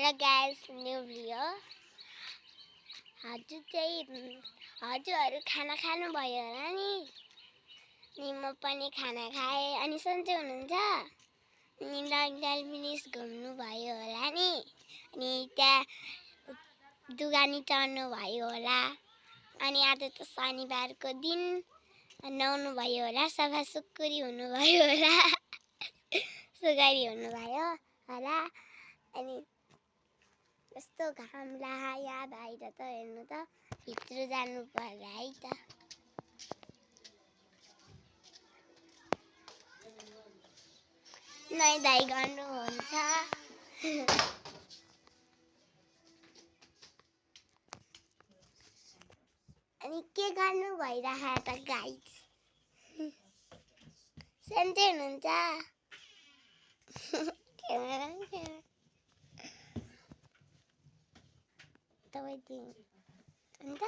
Hello guys, new video. हजुरहरू खाना खानुभयो होला नि। म पनि खाना खाएँ। अनि सन्चै हुनुहुन्छ? अनि लकडाउन विदेश घुम्नुभयो होला नि। अनि त्यहाँ दुगानी चढ्नु भयो होला। अनि आज त शनिबारको दिन नुहाउनु भयो होला, सफा सुग्घरी हुनुभयो होला। सुग्घरी हुनुभयो होला। अनि यस्तो घाम लाग्यो बाहिर त हेर्नु त, भित्र जानु पर्ला है त। नुहाइधुवाइ गर्नुहुन्छ। अनि के गर्नु भइरहेको त गाइस? सन्चै हुनुहुन्छ? तपाईँ अन्त